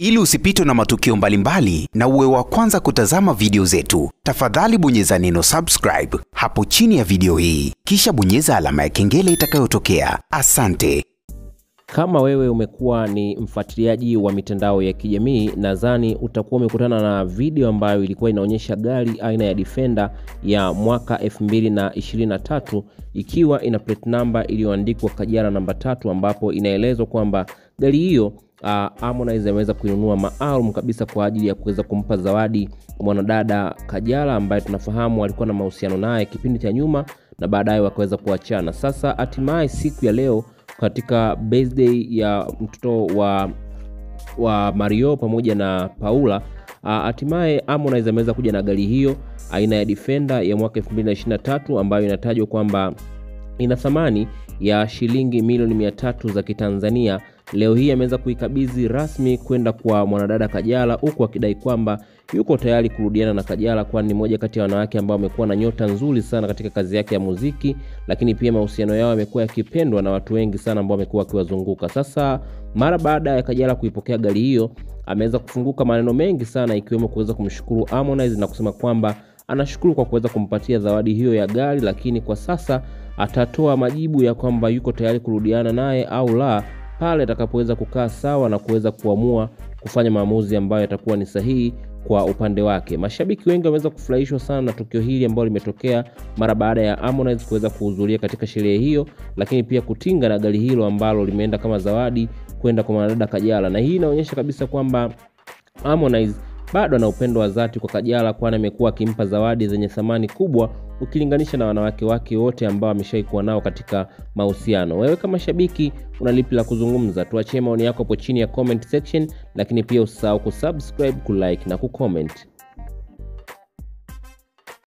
Ili usipitwe na matukio mbalimbali na uwe wa kwanza kutazama video zetu, tafadhali bonyeza neno subscribe hapo chini ya video hii, kisha bonyeza alama ya kengele itakayotokea. Asante. Kama wewe umekuwa ni mfuatiliaji wa mitandao ya kijamii, nadhani utakuwa umekutana na video ambayo ilikuwa inaonyesha gari aina ya Defender ya mwaka 2023 ikiwa ina plate number iliyoandikwa Kajala namba 3, ambapo inaelezwa kwamba gari hiyo Harmonize ameweza kuinunua maalum kabisa kwa ajili ya kuweza kumpa zawadi mwanadada Kajala ambaye tunafahamu alikuwa na mahusiano naye kipindi cha nyuma na baadaye wakaweza kuachana. Sasa hatimaye siku ya leo katika birthday ya mtoto wa Mario pamoja na Paula, hatimaye Harmonize ameweza kuja na gari hiyo aina ya Defender ya mwaka 2023 ambayo inatajwa kwamba ina thamani ya shilingi milioni 300 za Kitanzania. Leo hii ameweza kuikabidhi rasmi kwenda kwa mwanadada Kajala, huku akidai kwamba yuko tayari kurudiana na Kajala, kwani ni moja kati ya wanawake ambao wamekuwa na nyota nzuri sana katika kazi yake ya muziki, lakini pia mahusiano yao yamekuwa yakipendwa na watu wengi sana ambao wamekuwa wakiwazunguka. Sasa mara baada ya Kajala kuipokea gari hiyo, ameweza kufunguka maneno mengi sana, ikiwemo kuweza kumshukuru Harmonize na kusema kwamba anashukuru kwa kuweza kumpatia zawadi hiyo ya gari, lakini kwa sasa atatoa majibu ya kwamba yuko tayari kurudiana naye au la pale atakapoweza kukaa sawa na kuweza kuamua kufanya maamuzi ambayo yatakuwa ni sahihi kwa upande wake. Mashabiki wengi wameweza kufurahishwa sana na tukio hili ambalo limetokea mara baada ya Harmonize kuweza kuhudhuria katika sherehe hiyo, lakini pia kutinga na gari hilo ambalo limeenda kama zawadi kwenda kwa mwanadada Kajala. Na hii inaonyesha kabisa kwamba Harmonize bado ana upendo wa dhati kwa Kajala, kwani amekuwa akimpa zawadi zenye thamani kubwa ukilinganisha na wanawake wake wote ambao ameshaikuwa nao katika mahusiano. Wewe kama shabiki una lipi la kuzungumza? Tuachie maoni yako hapo chini ya comment section, lakini pia usisahau kusubscribe, kulike na kucomment.